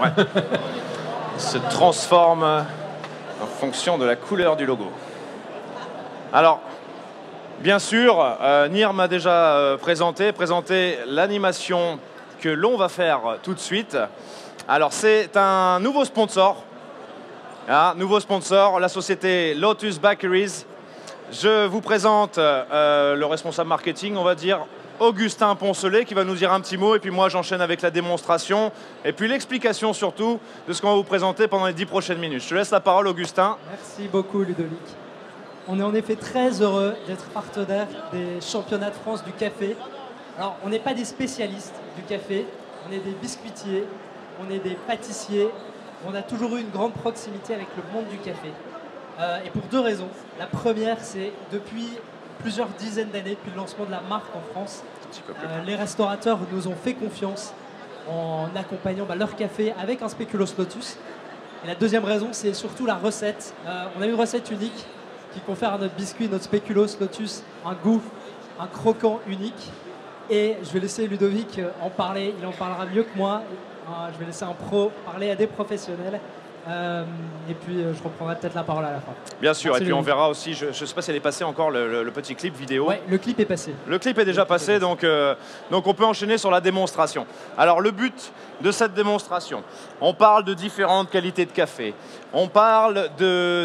Ouais. Se transforme en fonction de la couleur du logo. Alors, bien sûr, Nir m'a déjà présenté l'animation que l'on va faire tout de suite. Alors, c'est un nouveau sponsor. Nouveau sponsor, la société Lotus Bakeries. Je vous présente le responsable marketing, on va dire, Augustin Poncelet, qui va nous dire un petit mot, et puis moi j'enchaîne avec la démonstration, et puis l'explication surtout de ce qu'on va vous présenter pendant les 10 prochaines minutes. Je te laisse la parole, Augustin. Merci beaucoup, Ludovic. On est en effet très heureux d'être partenaire des championnats de France du café. Alors, on n'est pas des spécialistes du café, on est des biscuitiers, on est des pâtissiers, on a toujours eu une grande proximité avec le monde du café. Et pour deux raisons. La première, c'est depuis plusieurs dizaines d'années, depuis le lancement de la marque en France, les restaurateurs nous ont fait confiance en accompagnant leur café avec un spéculoos lotus. Et la deuxième raison, c'est surtout la recette. On a une recette unique qui confère à notre biscuit, notre spéculoos lotus, un goût, un croquant unique. Et je vais laisser Ludovic en parler, il en parlera mieux que moi. Je vais laisser un pro parler à des professionnels. Et puis je reprendrai peut-être la parole à la fin. Bien sûr, merci, et puis on verra aussi, je ne sais pas si elle est passée encore le petit clip vidéo. Oui, le clip est passé. Le clip est déjà passé, donc on peut enchaîner sur la démonstration. Alors le but de cette démonstration, on parle de différentes qualités de café, on parle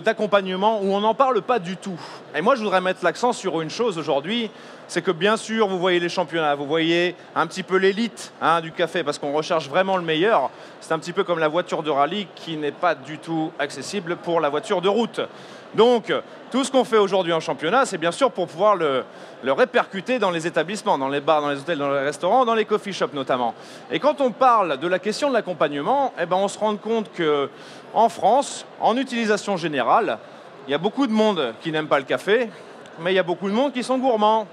d'accompagnement ou on n'en parle pas du tout. Et moi je voudrais mettre l'accent sur une chose aujourd'hui, c'est que bien sûr vous voyez les championnats, vous voyez un petit peu l'élite du café parce qu'on recherche vraiment le meilleur. C'est un petit peu comme la voiture de rallye qui n'est pas du tout accessible pour la voiture de route. Donc tout ce qu'on fait aujourd'hui en championnat, c'est bien sûr pour pouvoir le répercuter dans les établissements, dans les bars, dans les hôtels, dans les restaurants, dans les coffee shops notamment. Et quand on parle de la question de l'accompagnement, on se rend compte qu'en France, en utilisation générale, il y a beaucoup de monde qui n'aime pas le café, mais il y a beaucoup de monde qui sont gourmands.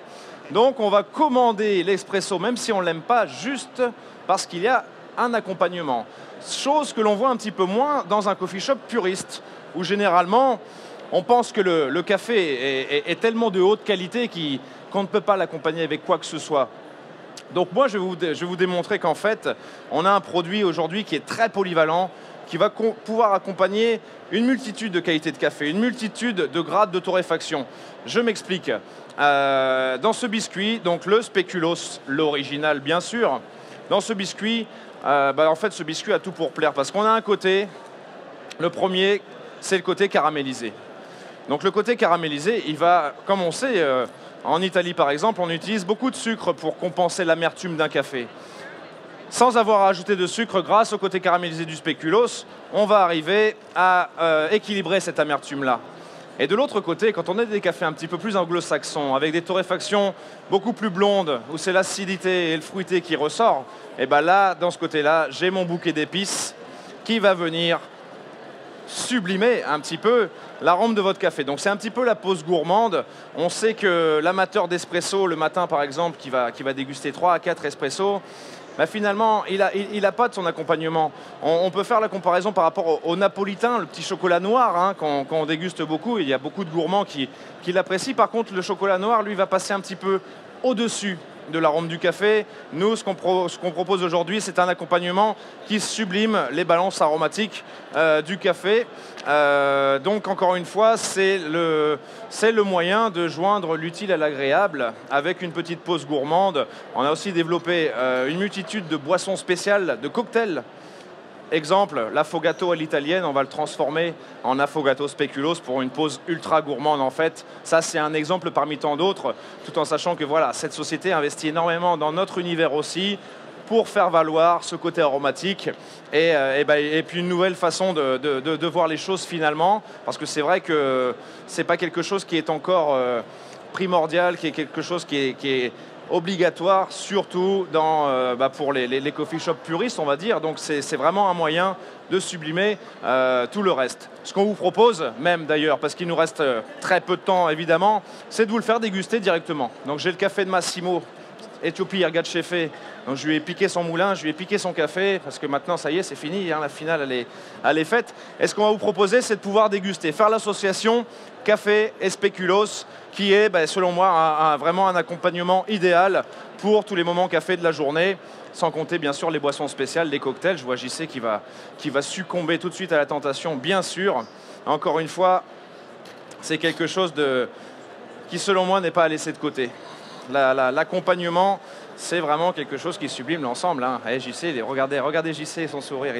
Donc on va commander l'espresso, même si on ne l'aime pas, juste parce qu'il y a un accompagnement. Chose que l'on voit un petit peu moins dans un coffee shop puriste, où généralement, on pense que le café est tellement de haute qualité qu'on ne peut pas l'accompagner avec quoi que ce soit. Donc moi, je vais vous démontrer qu'en fait, on a un produit aujourd'hui qui est très polyvalent, qui va pouvoir accompagner une multitude de qualités de café, une multitude de grades de torréfaction. Je m'explique. Dans ce biscuit, donc le spéculoos, l'original bien sûr, dans ce biscuit, en fait ce biscuit a tout pour plaire parce qu'on a un côté, le premier, c'est le côté caramélisé. Donc le côté caramélisé, il va, comme on sait, en Italie par exemple, on utilise beaucoup de sucre pour compenser l'amertume d'un café. Sans avoir à ajouter de sucre, grâce au côté caramélisé du spéculoos, on va arriver à équilibrer cette amertume-là. Et de l'autre côté, quand on a des cafés un petit peu plus anglo-saxons, avec des torréfactions beaucoup plus blondes, où c'est l'acidité et le fruité qui ressort, et bien là, dans ce côté-là, j'ai mon bouquet d'épices qui va venir sublimer un petit peu l'arôme de votre café. Donc c'est un petit peu la pause gourmande. On sait que l'amateur d'espresso, le matin par exemple, qui va déguster 3 à 4 espressos, finalement, il n'a pas de son accompagnement. On peut faire la comparaison par rapport au napolitain, le petit chocolat noir, qu'on déguste beaucoup. Il y a beaucoup de gourmands qui l'apprécient. Par contre, le chocolat noir, lui, va passer un petit peu au-dessus de l'arôme du café. Nous, ce qu'on propose aujourd'hui, c'est un accompagnement qui sublime les balances aromatiques du café. Donc, encore une fois, c'est le moyen de joindre l'utile à l'agréable avec une petite pause gourmande. On a aussi développé une multitude de boissons spéciales, de cocktails. Exemple, l'affogato à l'italienne, on va le transformer en affogato spéculoos pour une pause ultra gourmande en fait. Ça, c'est un exemple parmi tant d'autres, tout en sachant que voilà, cette société investit énormément dans notre univers aussi pour faire valoir ce côté aromatique et puis une nouvelle façon de voir les choses finalement, parce que c'est vrai que c'est pas quelque chose qui est encore primordial, qui est quelque chose qui est obligatoire, surtout pour les coffee shops puristes, on va dire. Donc c'est vraiment un moyen de sublimer tout le reste. Ce qu'on vous propose, même d'ailleurs, parce qu'il nous reste très peu de temps évidemment, c'est de vous le faire déguster directement. Donc j'ai le café de Massimo Éthiopie Irgat Chefé. Donc je lui ai piqué son moulin, je lui ai piqué son café, parce que maintenant, ça y est, c'est fini, hein, la finale, elle est faite. Et ce qu'on va vous proposer, c'est de pouvoir déguster, faire l'association café et spéculoos, qui est, selon moi, vraiment un accompagnement idéal pour tous les moments café de la journée, sans compter, bien sûr, les boissons spéciales, les cocktails. Je vois JC qui va succomber tout de suite à la tentation, bien sûr. Encore une fois, c'est quelque chose qui, selon moi, n'est pas à laisser de côté. L'accompagnement, c'est vraiment quelque chose qui sublime l'ensemble. Hein. JC, regardez JC, son sourire,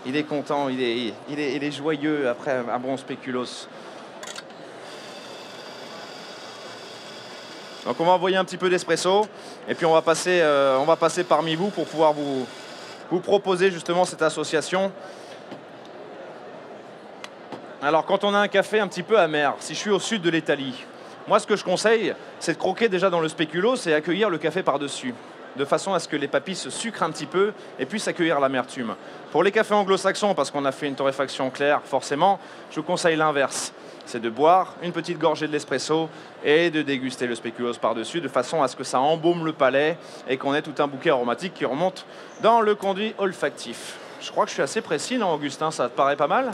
il est content, il est joyeux après un bon spéculoos. Donc on va envoyer un petit peu d'espresso et puis on va passer parmi vous pour pouvoir vous proposer justement cette association. Alors quand on a un café un petit peu amer, si je suis au sud de l'Italie, moi ce que je conseille, c'est de croquer déjà dans le spéculoos et accueillir le café par-dessus, de façon à ce que les papilles se sucrent un petit peu et puissent accueillir l'amertume. Pour les cafés anglo-saxons, parce qu'on a fait une torréfaction claire, forcément, je conseille l'inverse. C'est de boire une petite gorgée de l'espresso et de déguster le spéculoos par-dessus, de façon à ce que ça embaume le palais et qu'on ait tout un bouquet aromatique qui remonte dans le conduit olfactif. Je crois que je suis assez précis, non, Augustin? Ça te paraît pas mal?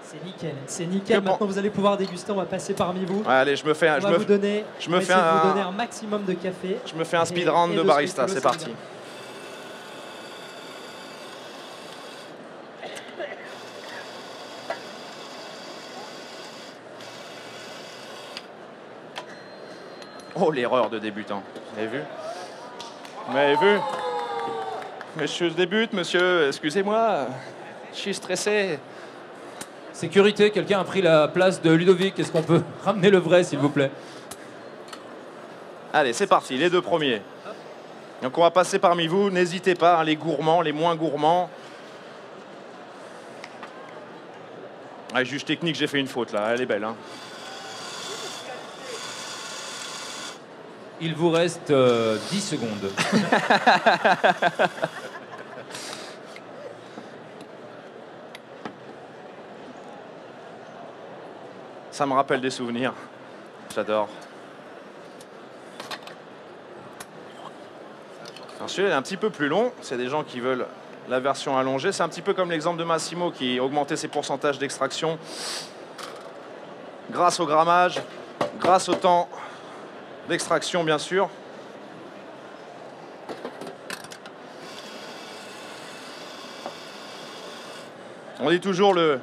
C'est nickel, c'est nickel. Maintenant, vous allez pouvoir déguster. On va passer parmi vous. Allez, je me fais vous donner un maximum de café. Je me fais un speed round de barista. C'est parti. Oh, l'erreur de débutant. Vous avez vu? Vous m'avez vu? Monsieur débute, monsieur, excusez-moi. Je suis stressé. Sécurité, quelqu'un a pris la place de Ludovic. Est-ce qu'on peut ramener le vrai, s'il vous plaît? Allez, c'est parti, les deux premiers. Donc on va passer parmi vous. N'hésitez pas, hein, les gourmands, les moins gourmands. Ah, juge technique, j'ai fait une faute là. Elle est belle, hein. Il vous reste 10 secondes. Ça me rappelle des souvenirs. J'adore. Celui-là est un petit peu plus long. C'est des gens qui veulent la version allongée. C'est un petit peu comme l'exemple de Massimo qui augmentait ses pourcentages d'extraction grâce au grammage, grâce au temps d'extraction, bien sûr. On dit toujours le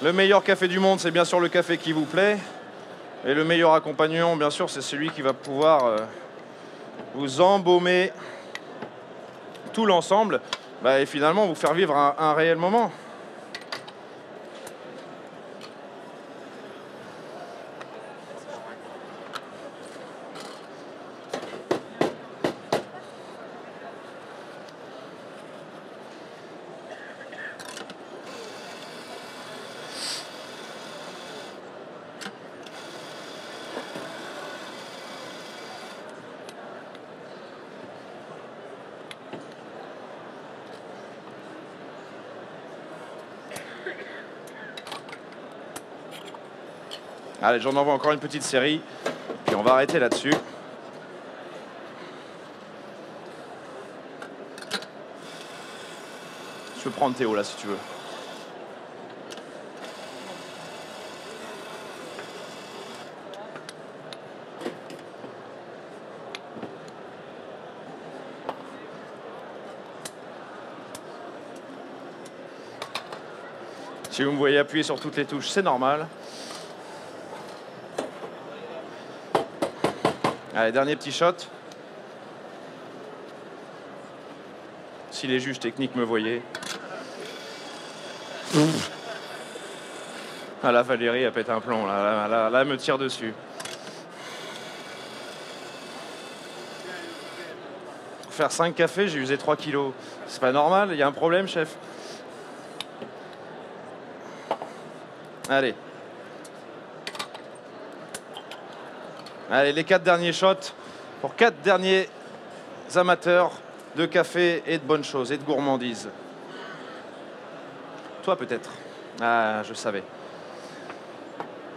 meilleur café du monde, c'est bien sûr le café qui vous plaît. Et le meilleur accompagnement, bien sûr, c'est celui qui va pouvoir vous embaumer tout l'ensemble et finalement vous faire vivre un réel moment. Allez, j'en envoie encore une petite série, puis on va arrêter là-dessus. Je peux prendre Théo là si tu veux. Si vous me voyez appuyer sur toutes les touches, c'est normal. Allez, dernier petit shot. Si les juges techniques me voyaient. Ah là, Valérie, elle pète un plomb. Là, elle me tire dessus. Pour faire 5 cafés, j'ai usé 3 kilos. C'est pas normal, il y a un problème, chef. Allez. Allez, les 4 derniers shots pour 4 derniers amateurs de café et de bonnes choses et de gourmandise. Toi peut-être. Ah, je savais.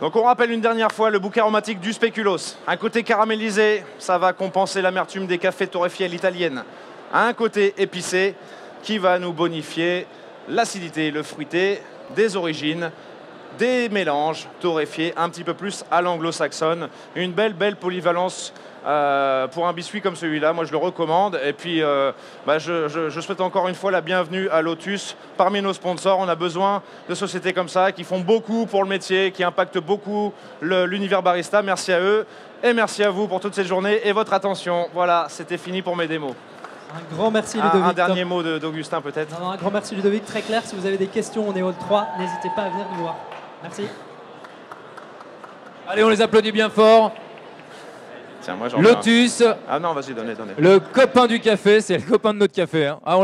Donc on rappelle une dernière fois le bouquet aromatique du spéculoos. Un côté caramélisé, ça va compenser l'amertume des cafés torréfiés à l'italienne. Un côté épicé qui va nous bonifier l'acidité, le fruité des origines, des mélanges torréfiés un petit peu plus à l'anglo-saxonne. Une belle polyvalence pour un biscuit comme celui-là, moi je le recommande. Et puis je souhaite encore une fois la bienvenue à Lotus. Parmi nos sponsors, on a besoin de sociétés comme ça qui font beaucoup pour le métier, qui impactent beaucoup l'univers barista. Merci à eux et merci à vous pour toute cette journée et votre attention. Voilà, c'était fini pour mes démos. Un grand merci Ludovic. Un dernier mot d'Augustin peut-être. Un grand merci Ludovic, très clair. Si vous avez des questions, on est hall 3, n'hésitez pas à venir nous voir. Merci. Allez, on les applaudit bien fort. Tiens, moi, Lotus. Ah non, vas-y, donnez. Le copain du café, c'est le copain de notre café. Hein. Ah,